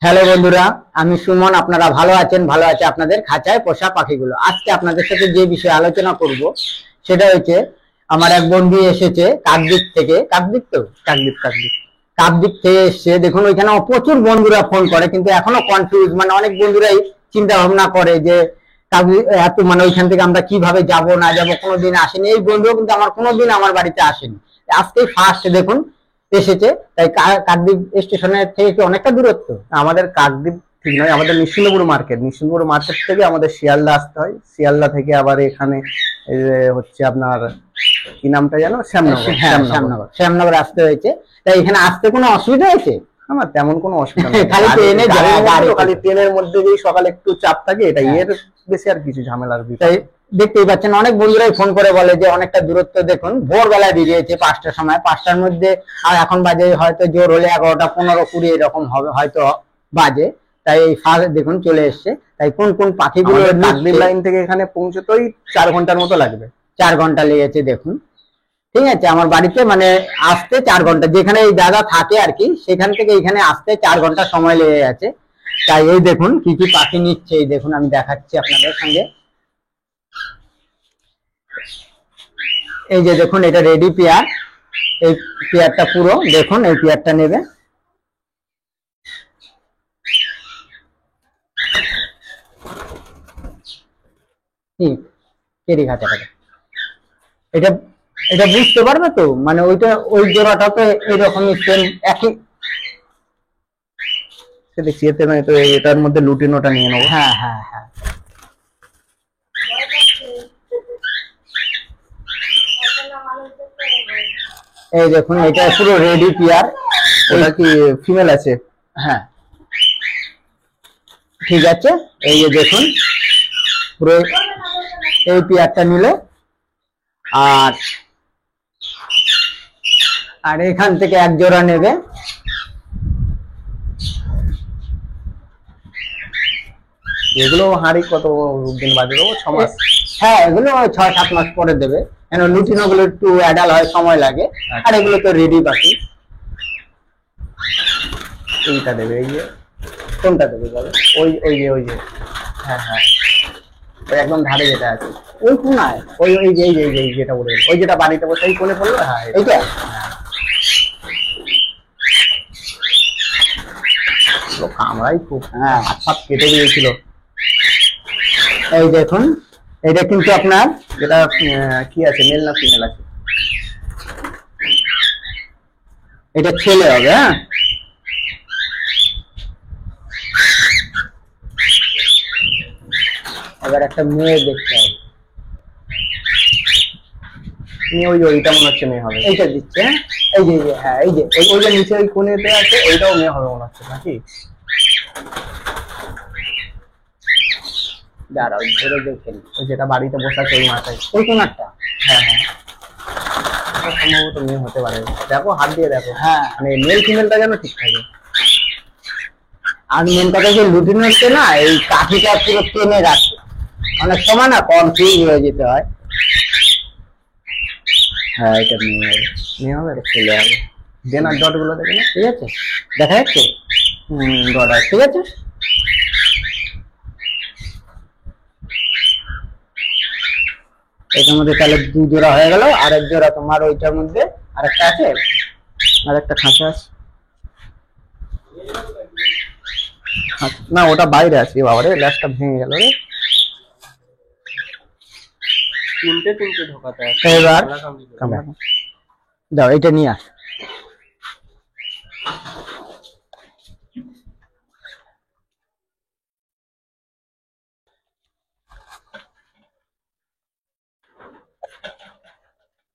Hello বন্ধুরা, আমি সুমন। আপনারা ভালো আছেন? ভালো আছে আপনাদের খাঁচায় পোষা পাখিগুলো। আজকে আপনাদের সাথে যে বিষয়ে আলোচনা করব সেটা হচ্ছে, আমার এক বন্ধু এসেছে কাকদ্বীপ থেকে। কাকদ্বীপ তো কাকদ্বীপ কাকদ্বীপ কাকদ্বীপ থেকে এসছে। দেখুন, ওইখানে প্রচুর বন্ধুরা ফোন করে, কিন্তু এখনো কনফিউজ। মানে অনেক বন্ধুরাই চিন্তা ভাবনা করে যে এত মানে ওইখান থেকে আমরা কিভাবে যাব না যাব, কোনোদিন আসেনি। এই বন্ধু কিন্তু আমার কোনোদিন আমার বাড়িতে আসেনি, আজকেই ফার্স্ট দেখুন এসেছে। তাই কাকদ্বীপ স্টেশনের থেকে কি অনেকটা দূরত্ব? আমাদের কাকদ্বীপ ঠিক নয়, আমাদের নিশ্চিন্তপুর মার্কেট থেকে আমাদের শিয়ালদা আসতে হয়। শিয়ালদা থেকে আবার এখানে হচ্ছে আপনার কি নামটা জানো, শ্যামনগর। হ্যাঁ, শ্যামনগর আসতে হয়েছে। তাই এখানে আসতে কোনো অসুবিধা হয়েছে? আমার তেমন কোনো অসুবিধা নেই। খালি ট্রেনে খালি ট্রেনের মধ্যে যেই সকালে একটু চাপ থাকে, এটা এর বেশি আর কিছু ঝামেলার বিষয়। তাই দেখতেই পাচ্ছেন, অনেক বন্ধুরাই ফোন করে বলে যে অনেকটা দূরত্ব। দেখুন, ভোরবেলায় বেরিয়েছে 5টার সময়, 5টার মধ্যে আর এখন বাজে হয়তো জোর হলে 11টা 15-20 এরকম হবে হয়তো বাজে। তাই এই ফার্স্ট দেখুন চলে এসছে। তাই কোন কোন পাখিগুলো কাকদ্বীপ লাইন থেকে এখানে পৌঁছতেই 4 ঘন্টার মতো লাগবে। 4 ঘন্টা লেগেছে। দেখুন, ঠিক আছে, আমার বাড়িতে মানে আসতে 4 ঘন্টা, যেখানে এই দাদা থাকে আর কি, সেখান থেকে এখানে আসতে 4 ঘন্টা সময় লেগে গেছে। তাই এই দেখুন কি কি পাখি নিচ্ছে, এই দেখুন আমি দেখাচ্ছি আপনাদের সঙ্গে। এই যে দেখুন, এটা রেডি পেয়ার। এই পেয়ারটা পুরো দেখুন, এই পেয়ারটা নেবে। এটা এটা বুঝতে পারবে তো, মানে ওইটা ওই জোড়াটা তো এইরকমই সেম একই। দেখছি এতে তো এটার মধ্যে লুটিনোটা নিয়ে নেবো। হ্যাঁ হ্যাঁ হ্যাঁ, এই দেখুন, এটা পুরো রেডি পেয়ার। ওটা কি ফিমেল আছে? হ্যাঁ, ঠিক আছে। এই যে দেখুন, পুরো এই পেয়ারটা নিল। আর আর এখান থেকে এক জোড়া নেবে। এগুলো হাঁড়ি কত দিন বাদে দেবো? 6 মাস? হ্যাঁ, এগুলো 6-7 মাস পরে দেবে, কেন লুটিনো গুলো একটু অ্যাডাল হয়, সময় লাগে। আর এগুলো তো রেডি পাখি। এইটা দেবে? এই যে কোনটা দেবে বলো? ওই যে হ্যাঁ হ্যাঁ, ওই একদম ধারে যেটা আছে, ওই কোনায়, ওই ওই যে এই যেটা বলে, ওই যেটা বাড়িতে বসে এই কোণে পড়লো। হ্যাঁ, এইটা। কামড়াই খুব। হ্যাঁ, হাত কেটে দিয়েছিল। এই দেখুন, এটা কিন্তু আপনার যেটা কি আছে, মেল না ফিমেল আছে? এটা ছেলে হবে। হ্যাঁ, এবার একটা মেয়ে দেখতে হবে। ওইটা মনে হচ্ছে মেয়ে হবে। এইটা দিচ্ছে। এই যে হ্যাঁ, এই যে ওই যে নিচে ওই কোণেতে আছে, ওইটাও মেয়ে হবে মনে হচ্ছে নাকি? দাঁড়াও, ধরে দেখেন। ওই যেটা বাড়িতে বসে আছে ওই মাথায়, ওই কোনারটা। হ্যাঁ হ্যাঁ, সম্ভবত মেয়ে হতে পারে। দেখো, হাত দিয়ে দেখো। হ্যাঁ, মানে মেল ফিমেলটা যেন ঠিক থাকে। আর মেন কথা যে লুটিন হচ্ছে না, এই কাঠিটা পুরো টেনে রাখছে। অনেক সময় না কনফিউজ হয়ে যেতে হয়। হ্যাঁ, এটা মেয়ে হবে, ছেলে হবে। ডেনার ডট গুলো দেখে না, ঠিক আছে, দেখা যাচ্ছে। ডট আছে, ঠিক আছে। এটার মধ্যে তাহলে 2 জোড়া হয়ে গেল। আর এক জোড়া তোমার ওইটার মধ্যে আরেকটা আছে, আর একটা খাঁচা আছে। না, ওটা বাইরে আছে। বাবারে, ল্যাসটা ভেঙে গেল রে। তিনটে ঢোকাতে আছে। এবার দাও, এটা নিয়ে আস।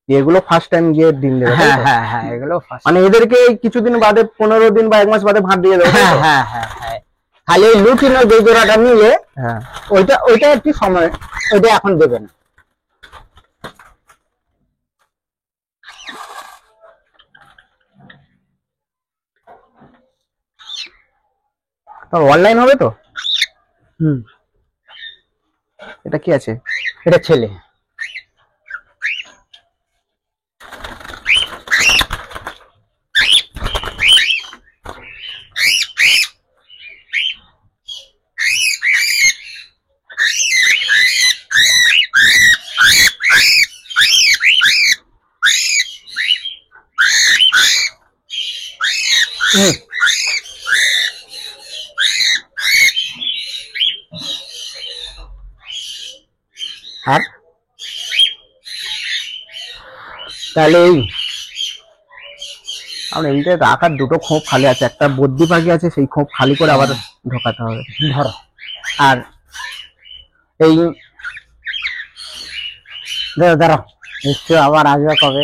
এগুলো ফার্স্ট টাইম গিয়ে ডিম দেবে? হ্যাঁ হ্যাঁ হ্যাঁ, এগুলো মানে এদেরকে কিছুদিন বাদে 15 দিন বা 1 মাস বাদে ভাত দিয়ে দেবে? হ্যাঁ হ্যাঁ হ্যাঁ হ্যাঁ, খালি লুটিনো যে জোড়াটা নিলে, হ্যাঁ, ওইটা একটু সময়, ওইটা এখন দেবে না। অনলাইন হবে তো? হুম, এটা কি আছে? এটা ছেলে। আর তাহলে আর এমনিতে রাখার দুটো খোপ খালি আছে, একটা বদ্যি পাখি আছে, সেই খোপ খালি করে আবার ঢোকাতে হবে। ধরো। আর এই দাঁড়াও, নিশ্চয় আবার আসবে কবে।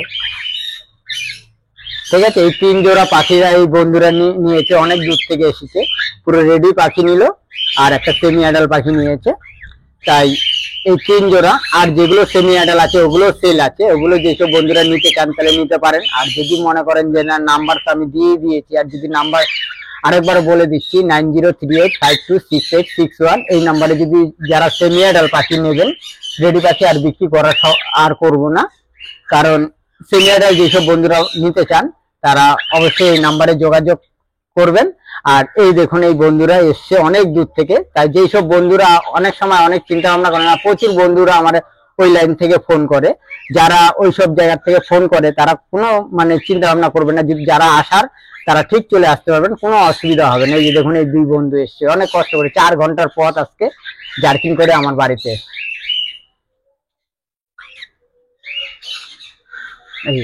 ঠিক আছে, এই 3 জোড়া পাখিরা এই বন্ধুরা নিয়েছে, অনেক দূর থেকে এসেছে, পুরো রেডি পাখি নিল, আর একটা সেমি অ্যাডাল্ট পাখি নিয়েছে। তাই এই 3 জোড়া, আর যেগুলো সেমি অ্যাডাল্ট আছে ওগুলো সেল আছে, ওগুলো যেসব বন্ধুরা নিতে চান তাহলে নিতে পারেন। আর যদি মনে করেন যে না, নাম্বারটা আমি দিয়ে দিয়েছি, আর যদি নাম্বার আরেকবার বলে দিচ্ছি 9038526861, এই নাম্বারে যদি যারা সেমি অ্যাডাল্ট পাখি নেবেন, রেডি পাখি আর বিক্রি করা আর করব না, কারণ সেমি অ্যাডাল্ট যেসব বন্ধুরা নিতে চান তারা অবশ্যই এই নাম্বারে যোগাযোগ করবেন। আর এই দেখুন, এই বন্ধুরা এসছে অনেক দূর থেকে, তাই যেই সব বন্ধুরা অনেক সময় অনেক চিন্তা ভাবনা করে না, প্রচুর বন্ধুরা আমার ওই লাইন থেকে ফোন করে, যারা ওই সব জায়গা থেকে ফোন করে তারা কোনো মানে চিন্তা ভাবনা করবে না, যদি যারা আসার তারা ঠিক চলে আসতে পারবেন, কোনো অসুবিধা হবে না। এই যে দেখুন, এই 2 বন্ধু এসছে, অনেক কষ্ট করে 4 ঘন্টার পথ আজকে জার্কিং করে আমার বাড়িতে। এই